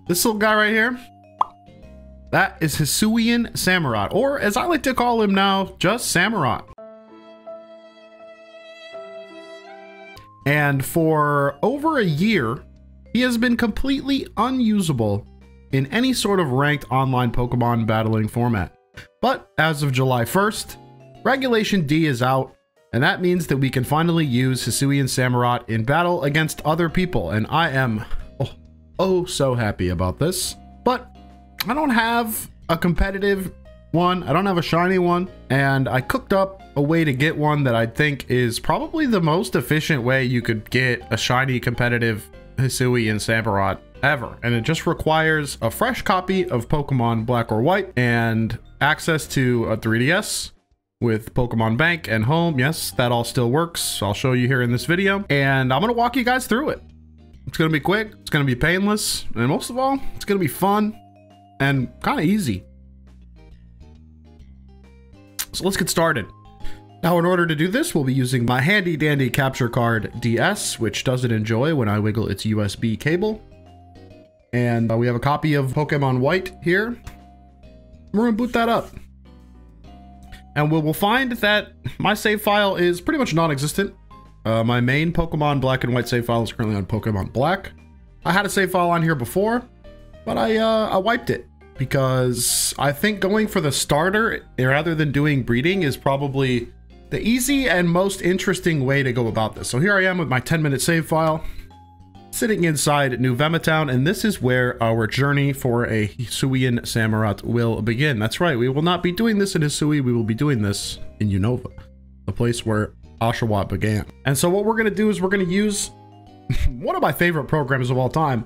This little guy right here, that is Hisuian Samurott, or as I like to call him now, just Samurott. And for over a year, he has been completely unusable in any sort of ranked online Pokemon battling format. But as of July 1st, Regulation D is out, and that means that we can finally use Hisuian Samurott in battle against other people, and I am so happy about this. But I don't have a competitive one, I don't have a shiny one, and I cooked up a way to get one that I think is probably the most efficient way you could get a shiny competitive Hisuian Samurott ever. And it just requires a fresh copy of Pokemon Black or White and access to a 3DS with Pokemon Bank and Home. Yes, that all still works. I'll show you here in this video, and I'm gonna walk you guys through it. It's gonna be quick, it's gonna be painless, and most of all, it's gonna be fun and kind of easy. So let's get started. Now, in order to do this, we'll be using my handy dandy capture card DS, which doesn't enjoy when I wiggle its USB cable. And we have a copy of Pokemon White here. We're gonna boot that up. And we'll find that my save file is pretty much non-existent. My main Pokemon Black and White save file is currently on Pokemon Black. I had a save file on here before, but I wiped it because I think going for the starter rather than doing breeding is probably the easy and most interesting way to go about this. So here I am with my 10-minute save file, sitting inside New Vemetown, and this is where our journey for a Hisuian Samurott will begin. That's right, we will not be doing this in Hisui, we will be doing this in Unova, the place where Oshawott began. And so what we're gonna do is we're gonna use one of my favorite programs of all time,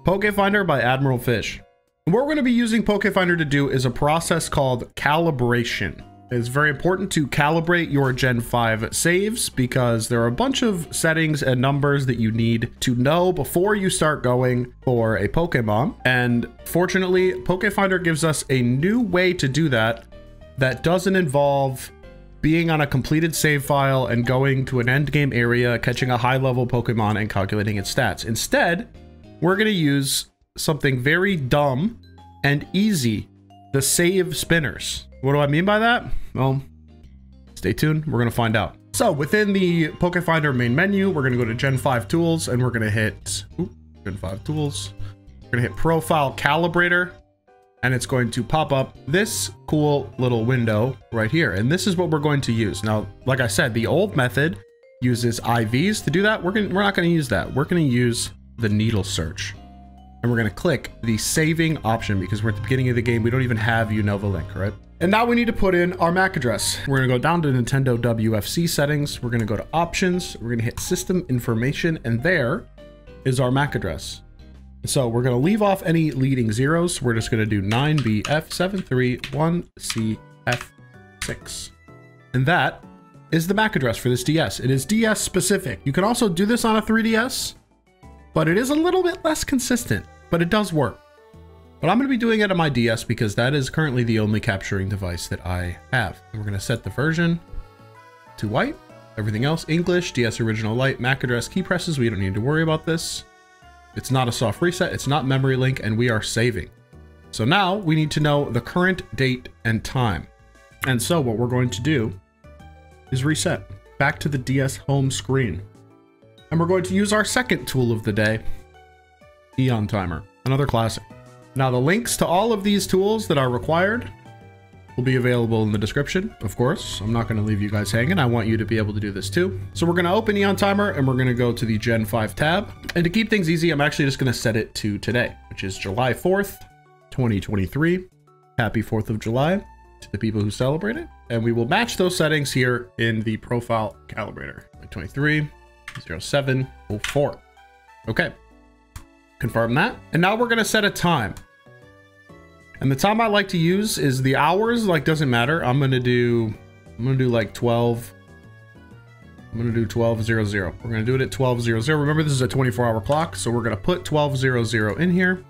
Pokefinder by Admiral Fish. And what we're gonna be using Pokefinder to do is a process called calibration. It's very important to calibrate your Gen 5 saves because there are a bunch of settings and numbers that you need to know before you start going for a Pokemon. And fortunately, Pokefinder gives us a new way to do that that doesn't involve being on a completed save file and going to an endgame area, catching a high-level Pokemon and calculating its stats. Instead, we're going to use something very dumb and easy, the save spinners. What do I mean by that? Well, stay tuned, we're gonna find out. So within the Pokefinder main menu, we're gonna go to Gen 5 Tools, and we're gonna hit, Gen 5 Tools. We're gonna hit Profile Calibrator, and it's going to pop up this cool little window right here. And this is what we're going to use. Now, like I said, the old method uses IVs to do that. We're not gonna use that. We're gonna use the needle search. And we're gonna click the saving option because we're at the beginning of the game. We don't even have Unova Link, right? And now we need to put in our MAC address. We're gonna go down to Nintendo WFC settings. We're gonna go to options. We're gonna hit system information, and there is our MAC address. So we're gonna leave off any leading zeros. We're just gonna do 9BF731CF6. And that is the MAC address for this DS. It is DS specific. You can also do this on a 3DS, but it is a little bit less consistent, but it does work. But I'm gonna be doing it on my DS because that is currently the only capturing device that I have. And we're gonna set the version to white, everything else English, DS original light, MAC address, key presses, we don't need to worry about this. It's not a soft reset, it's not memory link, and we are saving. So now we need to know the current date and time. And so what we're going to do is reset back to the DS home screen. And we're going to use our second tool of the day, Eon Timer, another classic. Now the links to all of these tools that are required will be available in the description, of course. I'm not gonna leave you guys hanging. I want you to be able to do this too. So we're gonna open Eon Timer and we're gonna go to the Gen 5 tab. And to keep things easy, I'm actually just gonna set it to today, which is July 4th, 2023. Happy 4th of July to the people who celebrate it. And we will match those settings here in the profile calibrator. 230704. Okay. Confirm that. And now we're gonna set a time. And the time I like to use is the hours, like doesn't matter. I'm gonna do like 12. I'm gonna do 12:00. We're gonna do it at 12:00. Remember, this is a 24-hour clock, so we're gonna put 12:00 in here.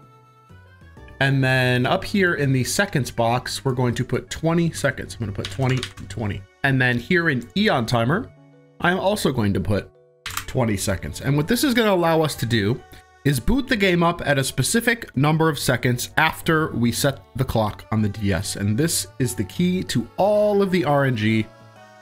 And then up here in the seconds box, we're going to put 20 seconds. I'm gonna put 20 and 20. And then here in Eon Timer, I'm also going to put 20 seconds. And what this is gonna allow us to do is boot the game up at a specific number of seconds after we set the clock on the DS. And this is the key to all of the RNG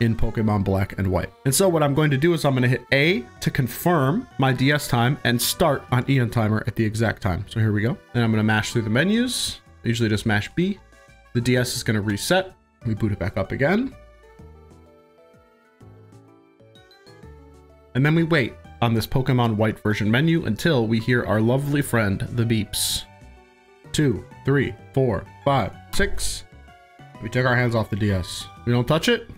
in Pokemon Black and White. And so what I'm going to do is I'm going to hit A to confirm my DS time and start on Eon timer at the exact time. So here we go. And I'm going to mash through the menus. I usually just mash B. The DS is going to reset. We boot it back up again. And then we wait on this Pokemon White version menu until we hear our lovely friend, the beeps. 2, 3, 4, 5, 6. We take our hands off the DS. We don't touch it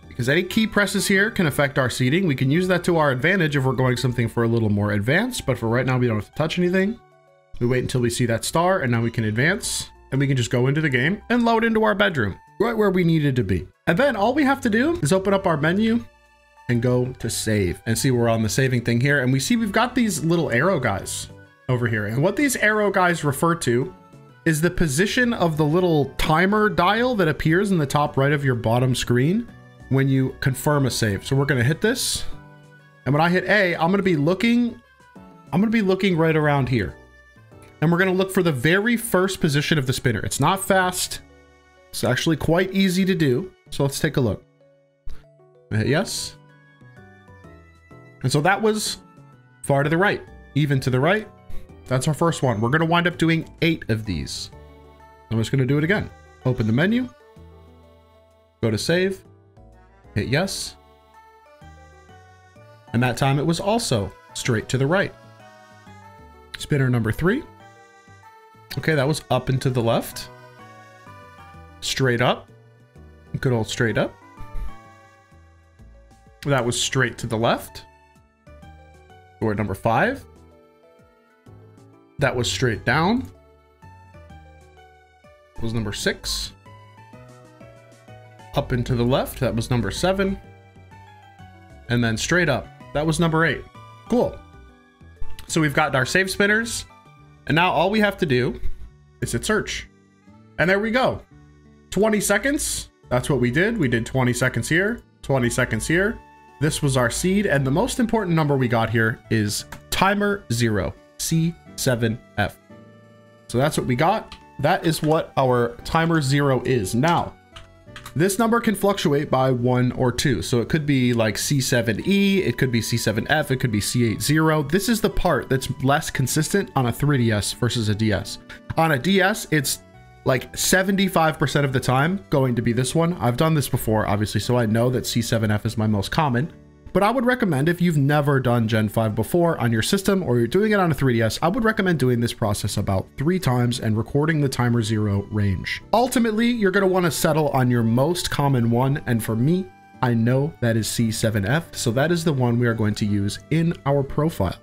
because any key presses here can affect our seating. We can use that to our advantage if we're going something for a little more advanced, but for right now, we don't have to touch anything. We wait until we see that star and now we can advance and we can just go into the game and load into our bedroom right where we needed to be. And then all we have to do is open up our menu and go to save and see we're on the saving thing here. And we see we've got these little arrow guys over here. And what these arrow guys refer to is the position of the little timer dial that appears in the top right of your bottom screen when you confirm a save. So we're going to hit this. And when I hit A, I'm going to be looking right around here. And we're going to look for the very first position of the spinner. It's not fast. It's actually quite easy to do. So let's take a look. I hit yes. And so that was far to the right, even to the right. That's our first one. We're going to wind up doing 8 of these. I'm just going to do it again. Open the menu, go to save, hit yes. And that time it was also straight to the right. Spinner number 3. Okay, that was up and to the left. Straight up. Good old straight up. That was straight to the left. Or number 5. That was straight down. That was number 6. Up and to the left. That was number 7. And then straight up. That was number 8. Cool. So we've got our save spinners. And now all we have to do is hit search. And there we go. 20 seconds. That's what we did. We did 20 seconds here, 20 seconds here. This was our seed. And the most important number we got here is timer 0, C7F. So that's what we got. That is what our timer 0 is. Now, this number can fluctuate by 1 or 2. So it could be like C7E, it could be C7F, it could be C80. This is the part that's less consistent on a 3DS versus a DS. On a DS, it's like 75% of the time going to be this one. I've done this before, obviously, so I know that C7F is my most common. But I would recommend, if you've never done Gen 5 before on your system or you're doing it on a 3DS, I would recommend doing this process about 3 times and recording the timer 0 range. Ultimately, you're going to want to settle on your most common one. And for me, I know that is C7F. So that is the one we are going to use in our profile.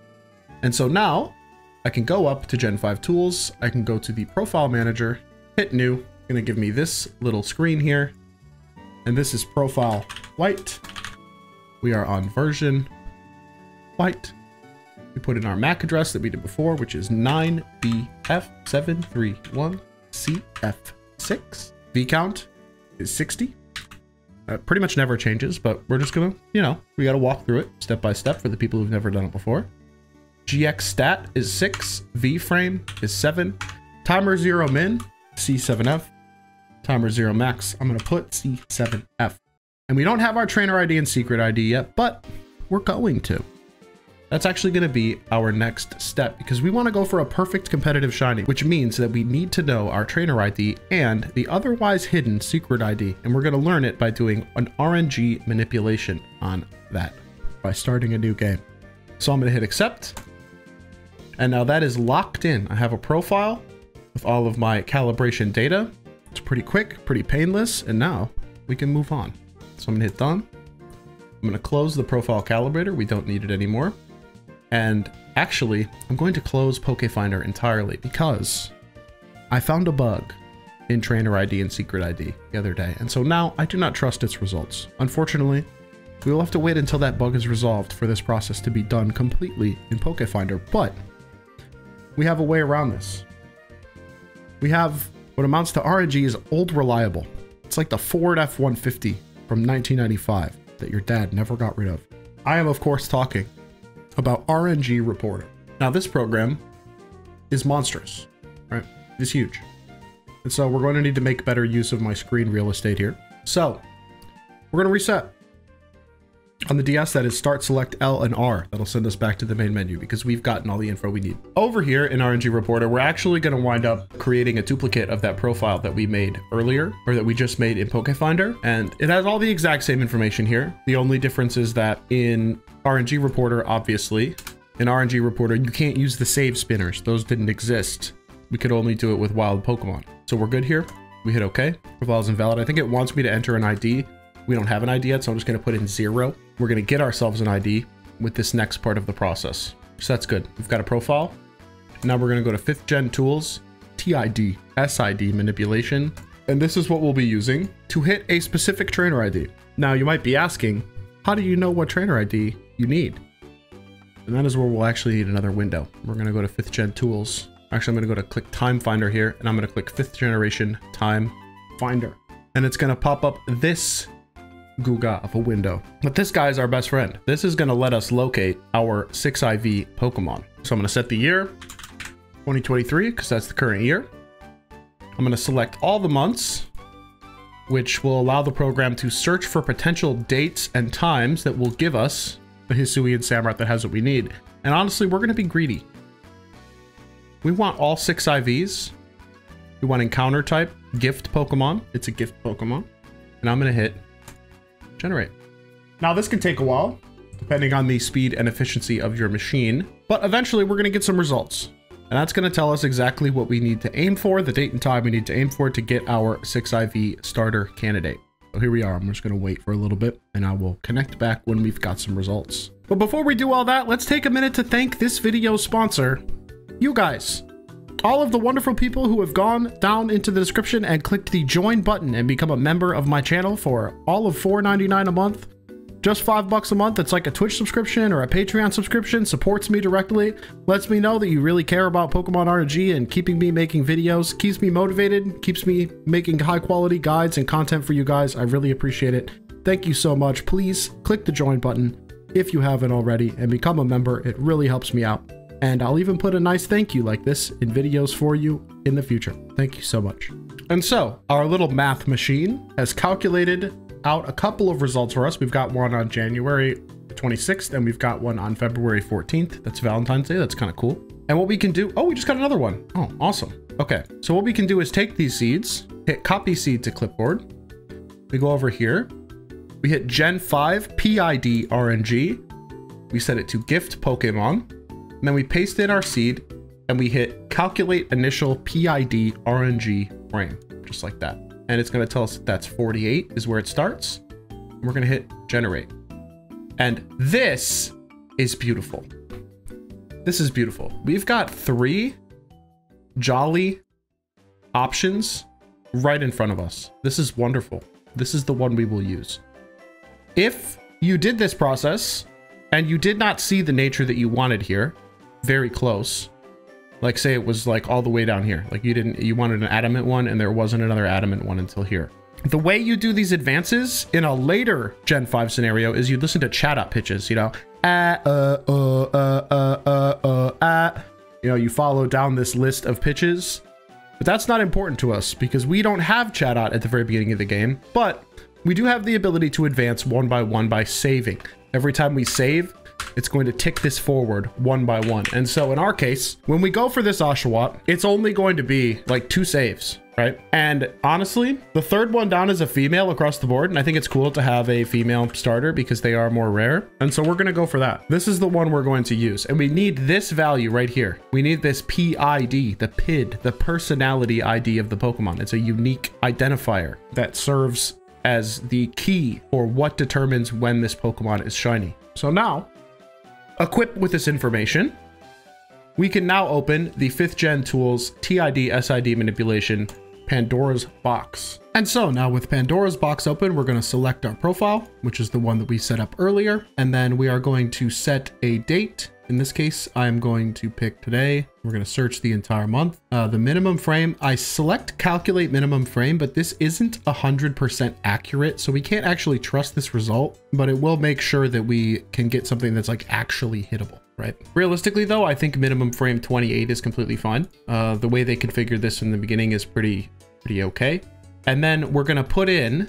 And so now I can go up to Gen 5 tools. I can go to the profile manager, hit new. It's going to give me this little screen here. And this is profile white. We are on version white. We put in our MAC address that we did before, which is 9BF731CF6. V count is 60. Pretty much never changes, but we're just gonna, we gotta walk through it step by step for the people who've never done it before. GX stat is 6. V frame is 7. Timer 0 min, C7F. Timer 0 max, I'm gonna put C7F. And we don't have our trainer ID and secret ID yet, but we're going to. That's actually going to be our next step because we want to go for a perfect competitive shiny, which means that we need to know our trainer ID and the otherwise hidden secret ID. And we're going to learn it by doing an RNG manipulation on that by starting a new game. So I'm going to hit accept. And now that is locked in. I have a profile with all of my calibration data. It's pretty quick, pretty painless. And now we can move on. So I'm gonna hit done. I'm gonna close the profile calibrator. We don't need it anymore. And actually, I'm going to close PokeFinder entirely because I found a bug in Trainer ID and Secret ID the other day. And so now I do not trust its results. Unfortunately, we will have to wait until that bug is resolved for this process to be done completely in PokeFinder, but we have a way around this. We have what amounts to RNG is old reliable. It's like the Ford F-150 from 1995 that your dad never got rid of. I am, of course, talking about RNG Reporter. Now this program is monstrous, right? It's huge. And so we're going to need to make better use of my screen real estate here. So we're going to reset. On the DS, that is start, select L and R. That'll send us back to the main menu because we've gotten all the info we need. Over here in RNG Reporter, we're actually going to wind up creating a duplicate of that profile that we made earlier, or that we just made in Pokefinder. And it has all the exact same information here. The only difference is that in RNG Reporter, obviously, in RNG Reporter, you can't use the save spinners. Those didn't exist. We could only do it with wild Pokemon. So we're good here. We hit OK. Profile is invalid. I think it wants me to enter an ID. We don't have an ID yet, so I'm just going to put in 0. We're going to get ourselves an ID with this next part of the process. So that's good. We've got a profile. Now we're going to go to 5th Gen Tools, TID, SID manipulation. And this is what we'll be using to hit a specific trainer ID. Now you might be asking, how do you know what trainer ID you need? And that is where we'll actually need another window. We're going to go to 5th Gen Tools. Actually, I'm going to go to click Time Finder here, and I'm going to click 5th Generation Time Finder. And it's going to pop up this Guga of a window. But this guy is our best friend. This is going to let us locate our 6IV Pokemon. So I'm going to set the year 2023 because that's the current year. I'm going to select all the months, which will allow the program to search for potential dates and times that will give us a Hisuian Samurott that has what we need. And honestly, we're going to be greedy. We want all 6 IVs. We want encounter type, gift Pokemon. It's a gift Pokemon. And I'm going to hit generate. Now this can take a while, depending on the speed and efficiency of your machine, but eventually we're going to get some results. And that's going to tell us exactly what we need to aim for, the date and time we need to aim for to get our 6IV starter candidate. So here we are. I'm just going to wait for a little bit and I will connect back when we've got some results. But before we do all that, let's take a minute to thank this video's sponsor, you guys. All of the wonderful people who have gone down into the description and clicked the join button and become a member of my channel for all of $4.99 a month. Just $5 a month. It's like a Twitch subscription or a Patreon subscription. Supports me directly. Lets me know that you really care about Pokemon RNG and keeping me making videos. Keeps me motivated. Keeps me making high quality guides and content for you guys. I really appreciate it. Thank you so much. Please click the join button if you haven't already and become a member. It really helps me out. And I'll even put a nice thank you like this in videos for you in the future. Thank you so much. And so our little math machine has calculated out a couple of results for us. We've got one on January 26th and we've got one on February 14th. That's Valentine's Day. That's kind of cool. And what we can do, oh, we just got another one. Oh, awesome. Okay. So what we can do is take these seeds, hit copy seed to clipboard. We go over here. We hit Gen 5 PID RNG. We set it to gift Pokemon. And then we paste in our seed and we hit calculate initial PID RNG frame, just like that. And it's going to tell us that that's 48 is where it starts. And we're going to hit generate. And this is beautiful. This is beautiful. We've got 3 jolly options right in front of us. This is wonderful. This is the one we will use. If you did this process and you did not see the nature that you wanted here, very close, like say it was like all the way down here, like you wanted an adamant one and there wasn't another adamant one until here. The way you do these advances in a later Gen 5 scenario is you listen to chat up pitches, you know, you know, you follow down this list of pitches, but that's not important to us because we don't have chat out at the very beginning of the game, but we do have the ability to advance one by one by saving. Every time we save, it's going to tick this forward one by one. And so in our case, when we go for this Oshawott, it's only going to be like 2 saves, right? And honestly, the third one down is a female across the board. And I think it's cool to have a female starter because they are more rare. And so we're going to go for that. This is the one we're going to use. And we need this value right here. We need this PID, the PID, the personality ID of the Pokemon. It's a unique identifier that serves as the key for what determines when this Pokemon is shiny. So now, equipped with this information, we can now open the 5th Gen Tools TID SID manipulation Pandora's box. And so now with Pandora's box open, we're going to select our profile, which is the one that we set up earlier. And then we are going to set a date. In this case, I'm going to pick today. We're going to search the entire month. The minimum frame, I select calculate minimum frame, but this isn't 100% accurate. So we can't actually trust this result, but it will make sure that we can get something that's like actually hittable, right? Realistically though, I think minimum frame 28 is completely fine. The way they configured this in the beginning is pretty okay. And then we're gonna put in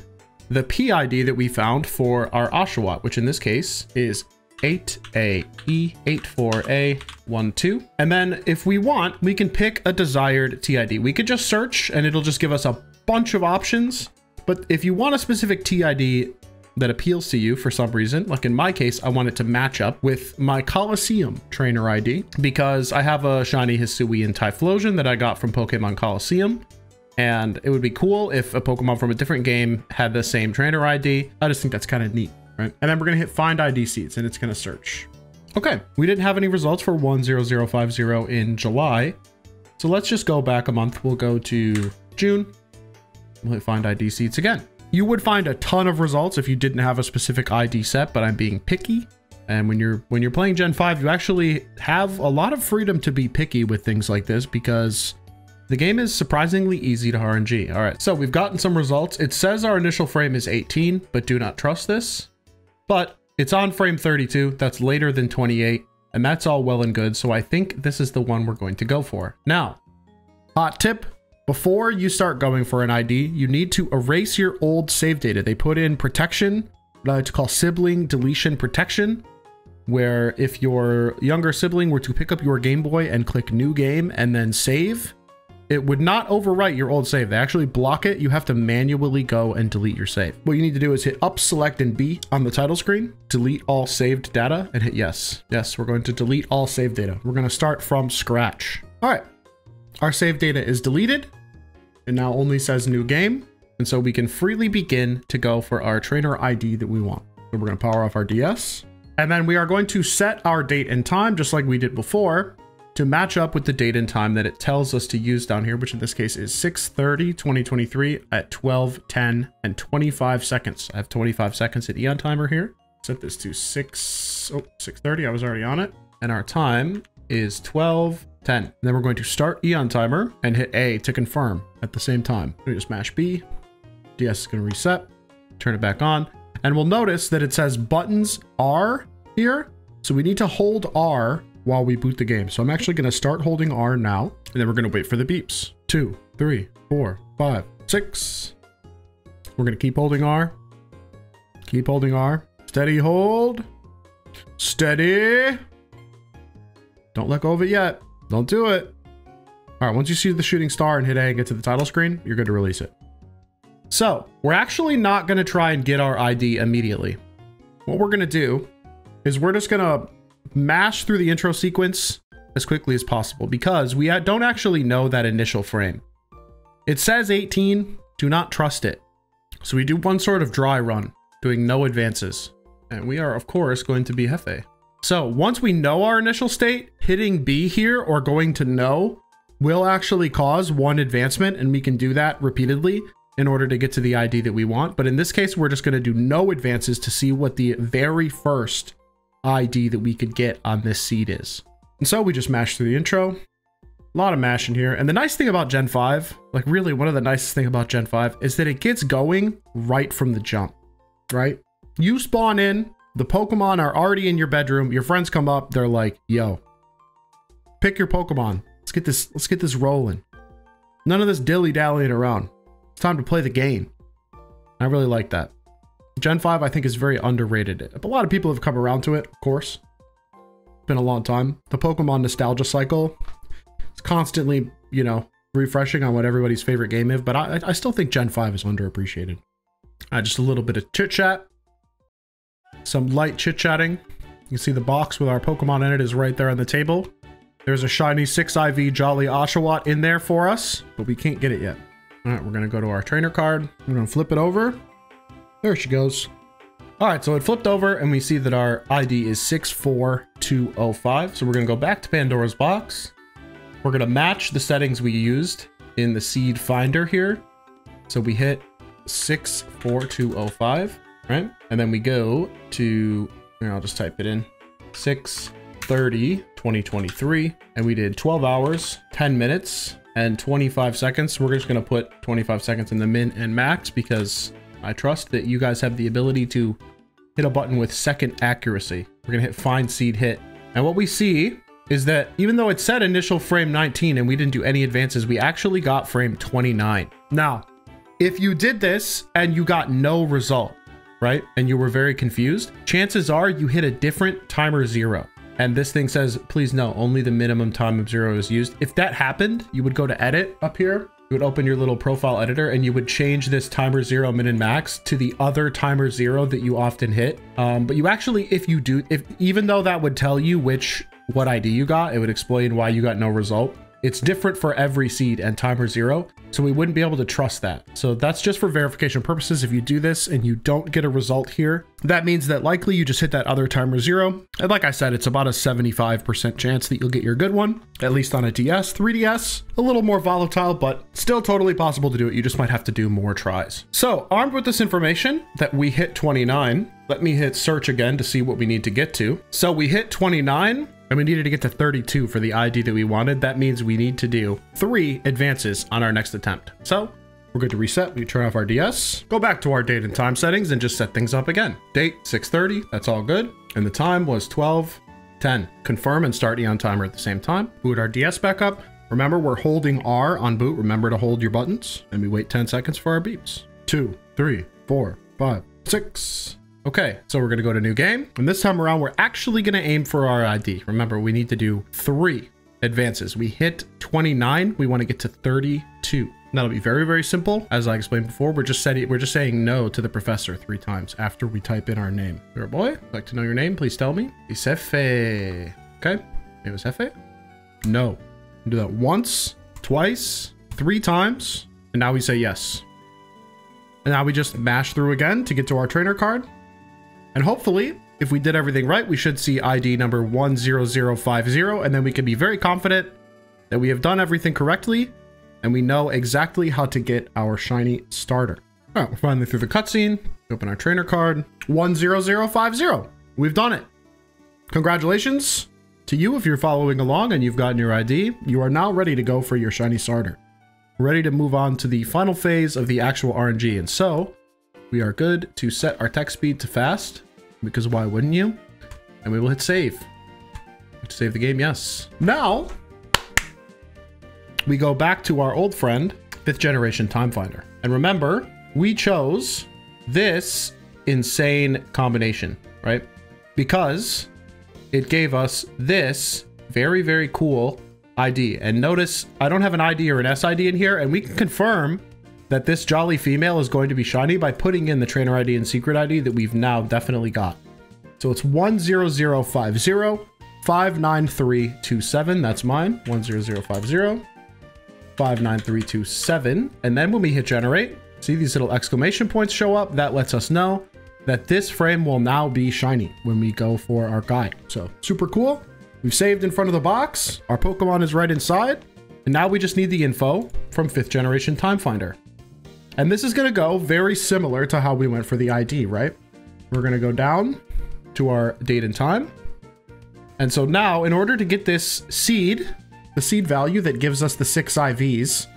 the PID that we found for our Oshawott, which in this case is 8AE84A12. And then if we want, we can pick a desired TID. We could just search and it'll just give us a bunch of options. But if you want a specific TID that appeals to you for some reason, like in my case, I want it to match up with my Coliseum trainer ID because I have a shiny Hisuian Typhlosion that I got from Pokemon Coliseum. And it would be cool if a Pokemon from a different game had the same trainer ID. I just think that's kind of neat, right? And then we're gonna hit find ID seeds and it's gonna search. Okay, we didn't have any results for 10050 in July. So let's just go back a month. We'll go to June. We'll hit find ID seeds again. You would find a ton of results if you didn't have a specific ID set, but I'm being picky. And when you're playing Gen 5, you actually have a lot of freedom to be picky with things like this because the game is surprisingly easy to RNG. All right, so we've gotten some results. It says our initial frame is 18, but do not trust this. But it's on frame 32. That's later than 28, and that's all well and good. So I think this is the one we're going to go for. Now, hot tip. Before you start going for an ID, you need to erase your old save data. They put in protection, what I like to call sibling deletion protection, where if your younger sibling were to pick up your Game Boy and click new game and then save, it would not overwrite your old save. They actually block it. You have to manually go and delete your save. What you need to do is hit up, select, and B on the title screen, delete all saved data, and hit yes. Yes, we're going to delete all saved data. We're going to start from scratch. All right, our save data is deleted. It now only says new game. And so we can freely begin to go for our trainer ID that we want. So we're going to power off our DS. And then we are going to set our date and time, just like we did before, to match up with the date and time that it tells us to use down here, which in this case is 6/30/2023 at 12:10 and 25 seconds. I have 25 seconds at Eon timer here. Set this to 6:30. I was already on it. And our time is 12:10. And then we're going to start Eon timer and hit A to confirm at the same time. We just mash B. DS is going to reset. Turn it back on. And we'll notice that it says buttons R here. So we need to hold R while we boot the game. So I'm actually going to start holding R now. And then we're going to wait for the beeps. 2, 3, 4, 5, 6. We're going to keep holding R. Keep holding R. Steady hold. Steady. Don't let go of it yet. Don't do it. All right, once you see the shooting star and hit A and get to the title screen, you're good to release it. So we're actually not going to try and get our ID immediately. What we're going to do is we're just going to mash through the intro sequence as quickly as possible because we don't actually know that initial frame. It says 18. Do not trust it. So we do one sort of dry run, doing no advances. And we are, of course, going to be Hefe. So once we know our initial state, hitting B here or going to no will actually cause one advancement, and we can do that repeatedly in order to get to the ID that we want. But in this case, we're just going to do no advances to see what the very first ID that we could get on this seed is. And so we just mash through the intro. A lot of mashing here. And the nice thing about Gen 5, like really one of the nicest things about Gen 5 is that it gets going right from the jump, right? You spawn in, the Pokemon are already in your bedroom. Your friends come up. They're like, yo, pick your Pokemon. Let's get this rolling. None of this dilly-dallying around. It's time to play the game. I really like that. Gen 5, I think, is very underrated. A lot of people have come around to it, of course. It's been a long time. The Pokemon nostalgia cycle is constantly, you know, refreshing on what everybody's favorite game is, but I still think Gen 5 is underappreciated. Just a little bit of chit-chat. Some light chit-chatting. You can see the box with our Pokemon in it is right there on the table. There's a shiny 6IV Jolly Oshawott in there for us, but we can't get it yet. All right, we're going to go to our trainer card. We're going to flip it over. There she goes. All right, so it flipped over and we see that our ID is 64205. So we're going to go back to Pandora's box. We're going to match the settings we used in the seed finder here. So we hit 64205, right? And then we go to, I'll just type it in, 6/30/2023. And we did 12 hours, 10 minutes, and 25 seconds. We're just going to put 25 seconds in the min and max because I trust that you guys have the ability to hit a button with second accuracy. We're going to hit find seed hit And what we see is that even though it said initial frame 19 and we didn't do any advances, we actually got frame 29. Now, if you did this and you got no result, right? And you were very confused, chances are you hit a different timer 0. And this thing says, please no, only the minimum time of 0 is used. If that happened, you would go to edit up here. You would open your little profile editor and you would change this timer 0 min and max to the other timer 0 that you often hit. But you actually, even though that would tell you what ID you got, it would explain why you got no result. It's different for every seed and timer 0, so we wouldn't be able to trust that. So that's just for verification purposes. If you do this and you don't get a result here, that means that likely you just hit that other timer 0. And like I said, it's about a 75% chance that you'll get your good one, at least on a DS. 3DS, a little more volatile, but still totally possible to do it. You just might have to do more tries. So armed with this information that we hit 29, let me hit search again to see what we need to get to. So we hit 29. And we needed to get to 32 for the ID that we wanted. That means we need to do 3 advances on our next attempt. So we're good to reset. We turn off our DS, go back to our date and time settings and just set things up again. Date 6:30, that's all good. And the time was 12:10. Confirm and start Eon timer at the same time. Boot our DS back up. Remember, we're holding R on boot. Remember to hold your buttons. And we wait 10 seconds for our beeps. 2, 3, 4, 5, 6. Okay, so we're gonna go to new game. And this time around, we're actually gonna aim for our ID. Remember, we need to do 3 advances. We hit 29, we wanna get to 32. That'll be very, very simple. As I explained before, we're just saying no to the professor 3 times after we type in our name. Your boy, I'd like to know your name, please tell me. Isefe. Okay, name is Hefe. No. Do that once, twice, 3 times, and now we say yes. And now we just mash through again to get to our trainer card. And hopefully, if we did everything right, we should see ID number 10050, and then we can be very confident that we have done everything correctly, and we know exactly how to get our shiny starter. All right, we're finally through the cutscene. Open our trainer card, 10050. We've done it. Congratulations to you if you're following along and you've gotten your ID. You are now ready to go for your shiny starter. Ready to move on to the final phase of the actual RNG, and so we are good to set our text speed to fast, because why wouldn't you? And we will hit save. To save the game, yes. Now, we go back to our old friend, 5th generation time finder. And remember, we chose this insane combination, right? Because it gave us this very, very cool ID. And notice, I don't have an ID or an SID in here, and we can confirm that this jolly female is going to be shiny by putting in the trainer ID and secret ID that we've now definitely got. So it's 10050 59327. That's mine. 10050 59327. And then when we hit generate, see these little exclamation points show up. That lets us know that this frame will now be shiny when we go for our guide. So super cool. We've saved in front of the box. Our Pokemon is right inside. And now we just need the info from 5th generation time finder. And this is going to go very similar to how we went for the ID, right? We're going to go down to our date and time. And so now, in order to get this seed, the seed value that gives us the 6 IVs,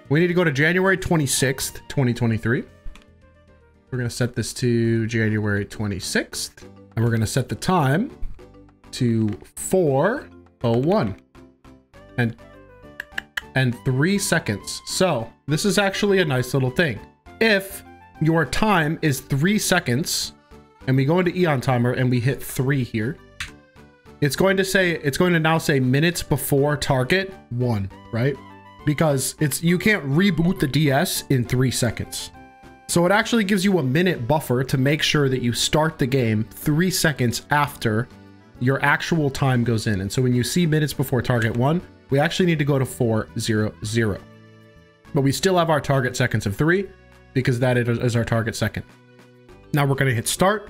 we need to go to January 26th, 2023. We're going to set this to January 26th. And we're going to set the time to 4:01. And 3 seconds. So this is actually a nice little thing. If your time is 3 seconds and we go into Eon timer and we hit 3 here, it's going to now say minutes before target 1, right? Because you can't reboot the DS in 3 seconds. So it actually gives you a minute buffer to make sure that you start the game 3 seconds after your actual time goes in. And so when you see minutes before target 1, we actually need to go to 4:00. But we still have our target seconds of 3 because that is our target second. Now we're going to hit start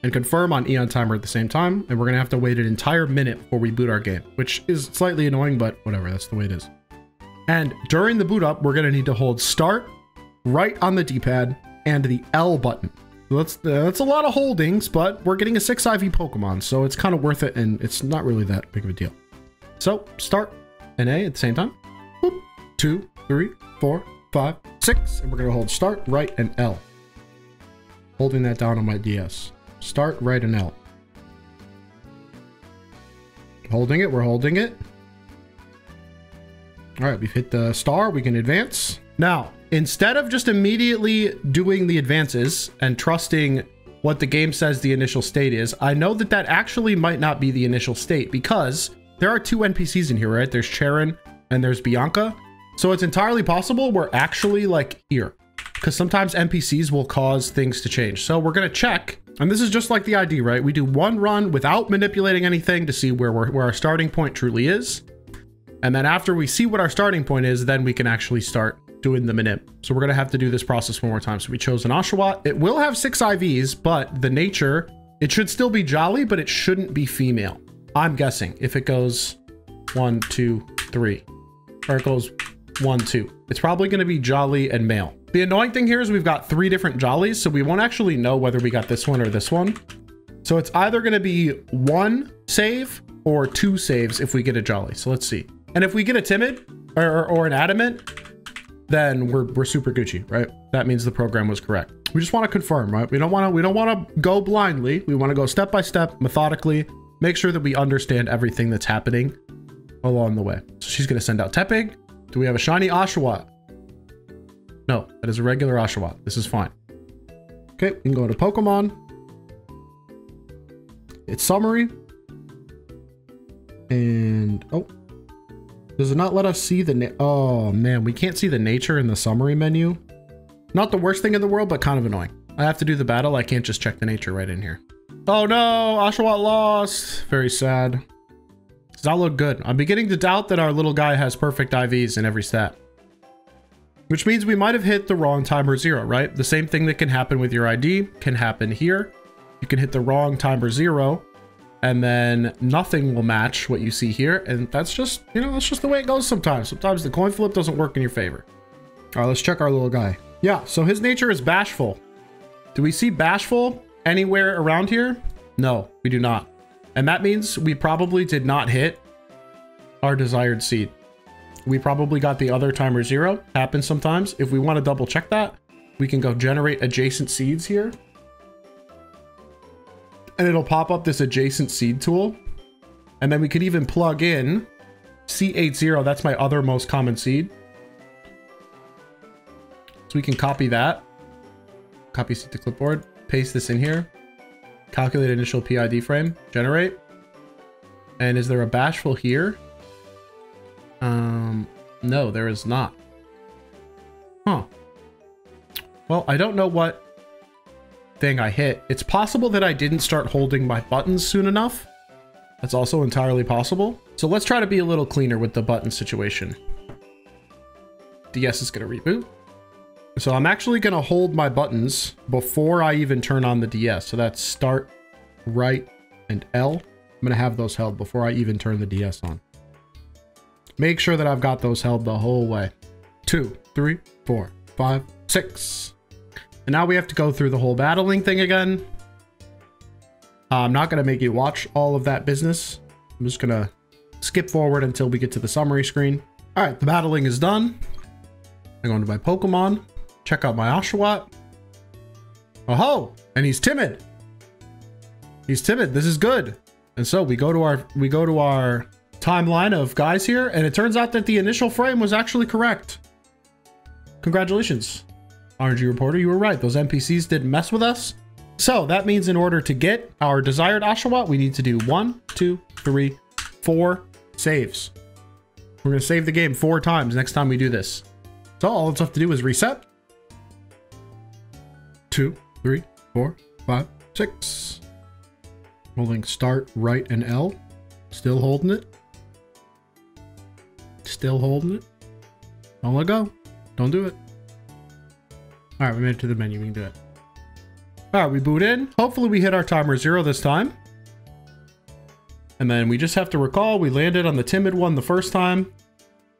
and confirm on Eon timer at the same time. And we're going to have to wait an entire minute before we boot our game, which is slightly annoying, but whatever, that's the way it is. And during the boot up, we're going to need to hold start right on the D-pad and the L button. That's a lot of holdings, but we're getting a 6 IV Pokemon, so it's kind of worth it, and it's not really that big of a deal. So start and A at the same time. Boop. 2, 3, 4, 5, 6, and we're gonna hold start, right, and L. Holding that down on my DS. Start, right, and L. Holding it. We're holding it. All right, we've hit the star. We can advance. Now, instead of just immediately doing the advances and trusting what the game says the initial state is, I know that that actually might not be the initial state because there are two NPCs in here, right? There's Charon and there's Bianca. So it's entirely possible we're actually like here, because sometimes NPCs will cause things to change. So we're going to check. And this is just like the ID, right? We do one run without manipulating anything to see where our starting point truly is. And then after we see what our starting point is, then we can actually start doing the manip. So we're going to have to do this process one more time. So we chose an Oshawott. It will have 6 IVs, but the nature, it should still be jolly, but it shouldn't be female. I'm guessing if it goes 1, 2, 3, or it goes 1, 2, it's probably going to be jolly and male. The annoying thing here is we've got 3 different jollies, so we won't actually know whether we got this one or this one. So it's either going to be 1 save or 2 saves if we get a jolly. So let's see. And if we get a timid or an adamant, then we're super Gucci, right? That means the program was correct. We just want to confirm, right? We don't want to go blindly. We want to go step by step, methodically, make sure that we understand everything that's happening along the way. So she's going to send out Tepig. Do we have a shiny Oshawott? No, that is a regular Oshawott. This is fine. Okay, we can go to Pokemon. It's summary. And, oh. Does it not let us see the, oh man, we can't see the nature in the summary menu. Not the worst thing in the world, but kind of annoying. I have to do the battle. I can't just check the nature right in here. Oh no, Oshawott lost. Very sad. Does not look good. I'm beginning to doubt that our little guy has perfect IVs in every stat. Which means we might have hit the wrong timer 0, right? The same thing that can happen with your ID can happen here. You can hit the wrong timer 0. And then nothing will match what you see here. And that's just, you know, that's just the way it goes sometimes. Sometimes the coin flip doesn't work in your favor. All right, let's check our little guy. Yeah, so his nature is bashful. Do we see bashful anywhere around here? No, we do not. And that means we probably did not hit our desired seed. We probably got the other timer 0. Happens sometimes. If we want to double check that, we can go generate adjacent seeds here. And it'll pop up this adjacent seed tool. And then we could even plug in C80. That's my other most common seed. So we can copy that. Copy seed to clipboard. Paste this in here. Calculate initial PID frame. Generate. And is there a bashful here? No, there is not. Huh. Well, I don't know what thing I hit. It's possible that I didn't start holding my buttons soon enough. That's also entirely possible. So let's try to be a little cleaner with the button situation. DS is going to reboot. So I'm actually going to hold my buttons before I even turn on the DS. So that's start, right, and L. I'm going to have those held before I even turn the DS on. Make sure that I've got those held the whole way. 2, 3, 4, 5, 6. And now we have to go through the whole battling thing again. I'm not going to make you watch all of that business. I'm just going to skip forward until we get to the summary screen. All right, the battling is done. I'm going to my Pokemon. Check out my Oshawott. Oh, and he's timid. He's timid. This is good. And so we go to our timeline of guys here, and it turns out that the initial frame was actually correct. Congratulations, RNG reporter. You were right. Those NPCs didn't mess with us. So that means in order to get our desired Oshawott, we need to do 1, 2, 3, 4 saves. We're going to save the game 4 times next time we do this. So all it's left to do is reset. 2, 3, 4, 5, 6. Holding start, right, and L. Still holding it. Still holding it. Don't let go. Don't do it. All right, we made it to the menu. We can do it. All right, we boot in. Hopefully we hit our timer 0 this time. And then we just have to recall we landed on the timid one the first time.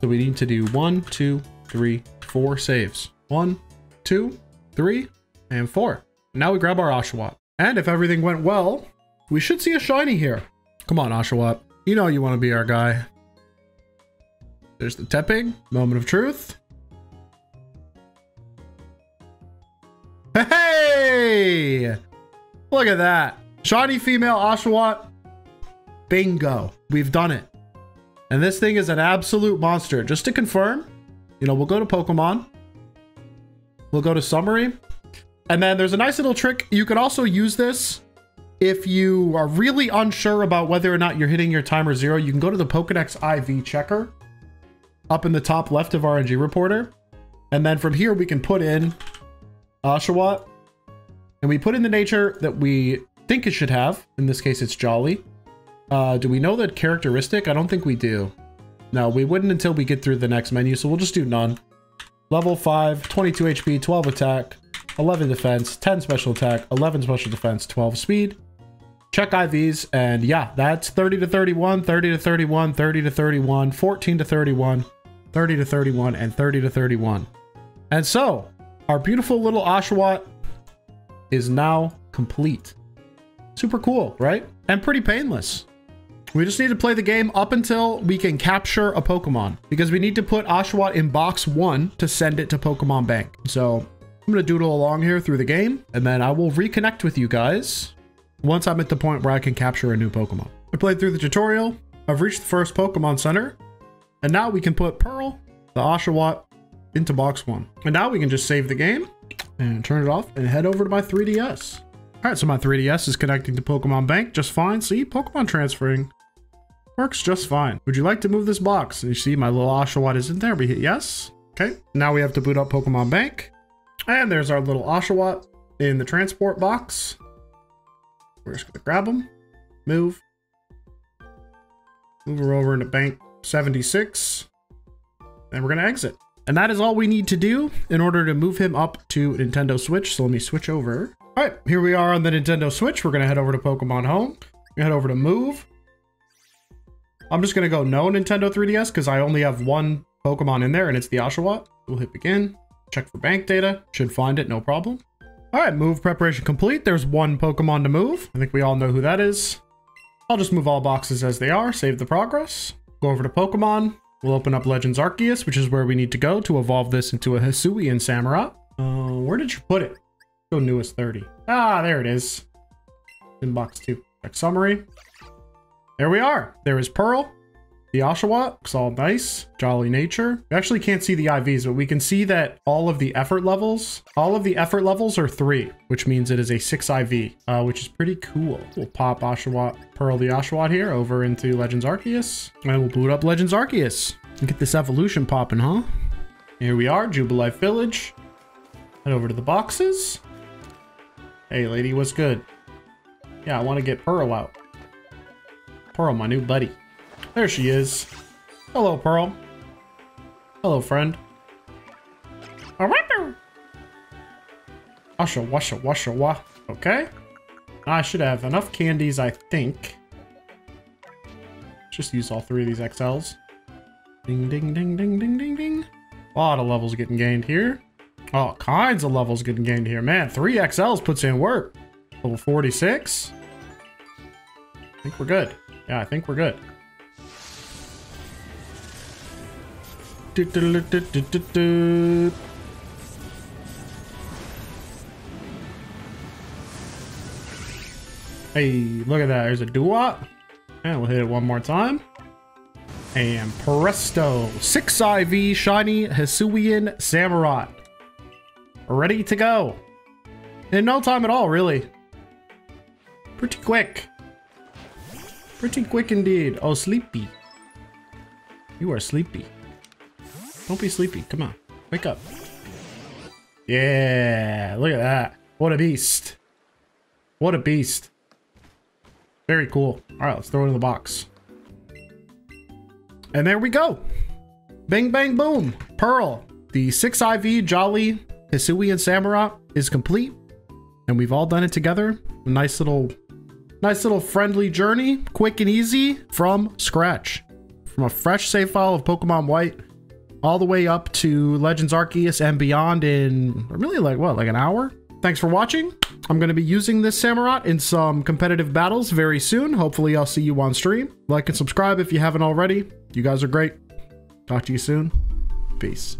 So we need to do 1, 2, 3, 4 saves. 1, 2, 3, and 4. Now we grab our Oshawott. And if everything went well, we should see a shiny here. Come on, Oshawott. You know you want to be our guy. There's the Tepig. Moment of truth. Hey! Look at that. Shiny female Oshawott. Bingo. We've done it. And this thing is an absolute monster. Just to confirm, you know, we'll go to Pokemon. We'll go to summary. And then there's a nice little trick. You could also use this if you are really unsure about whether or not you're hitting your timer 0. You can go to the Pokedex IV checker up in the top left of RNG Reporter. And then from here, we can put in Oshawott. And we put in the nature that we think it should have. In this case, it's Jolly. Do we know that characteristic? I don't think we do. No, we wouldn't until we get through the next menu. So we'll just do none. Level 5, 22 HP, 12 attack, 11 defense, 10 special attack, 11 special defense, 12 speed. Check IVs. And yeah, that's 30 to 31, 30 to 31, 30 to 31, 14 to 31, 30 to 31, and 30 to 31. And so our beautiful little Oshawott is now complete. Super cool, right? And pretty painless. We just need to play the game up until we can capture a Pokemon, because we need to put Oshawott in box 1 to send it to Pokemon Bank. So I'm going to doodle along here through the game, and then I will reconnect with you guys once I'm at the point where I can capture a new Pokemon. I played through the tutorial. I've reached the first Pokemon Center, and now we can put Pearl, the Oshawott, into box 1. And now we can just save the game and turn it off and head over to my 3DS. All right, so my 3DS is connecting to Pokemon Bank just fine. See, Pokemon transferring works just fine. Would you like to move this box? And you see my little Oshawott is in there. We hit yes. Okay, now we have to boot up Pokemon Bank. And there's our little Oshawott in the transport box. We're just gonna grab him, move her over into Bank 76, and we're gonna exit. And that is all we need to do in order to move him up to Nintendo Switch. So let me switch over. All right, here we are on the Nintendo Switch. We're gonna head over to Pokemon Home. We're gonna head over to Move. I'm just gonna go no Nintendo 3DS because I only have one Pokemon in there and it's the Oshawott. We'll hit begin, check for bank data. Should find it, no problem. All right, move preparation complete. There's one Pokemon to move. I think we all know who that is. I'll just move all boxes as they are, save the progress. Go over to Pokemon. We'll open up Legends Arceus, which is where we need to go to evolve this into a Hisuian Samurott. Where did you put it? Go newest 30. Ah, there it is. In box 2. Check summary. There we are. There is Pearl. The Oshawott looks all nice. Jolly nature. We actually can't see the IVs, but we can see that all of the effort levels are 3, which means it is a 6 IV, which is pretty cool. We'll pop Oshawott, Pearl the Oshawott here over into Legends Arceus, and we'll boot up Legends Arceus and get this evolution popping, huh? Here we are, Jubilife Village. Head over to the boxes. Hey, lady, what's good? Yeah, I want to get Pearl out. Pearl, my new buddy. There she is. Hello, Pearl. Hello, friend. Washa, washa, washa, wah. Okay. I should have enough candies, I think. Just use all 3 of these XLs. Ding, ding, ding, ding, ding, ding, ding. A lot of levels getting gained here. All kinds of levels getting gained here. Man, 3 XLs puts in work. Level 46. I think we're good. Yeah, I think we're good. Hey, look at that. There's a Duat. And we'll hit it one more time. And presto. 6 IV shiny Hisuian Samurott. Ready to go. In no time at all, really. Pretty quick. Pretty quick indeed. Oh, sleepy. You are sleepy. Don't be sleepy. Come on. Wake up. Yeah. Look at that. What a beast. What a beast. Very cool. All right, let's throw it in the box. And there we go. Bang, bang, boom. Pearl, the 6 IV Jolly Hisuian Samurott is complete. And we've all done it together. A nice little friendly journey. Quick and easy from scratch. From a fresh save file of Pokemon White all the way up to Legends Arceus and beyond in really like an hour. Thanks for watching. I'm going to be using this Samurott in some competitive battles very soon. Hopefully I'll see you on stream. Like and subscribe if you haven't already. You guys are great. Talk to you soon. Peace.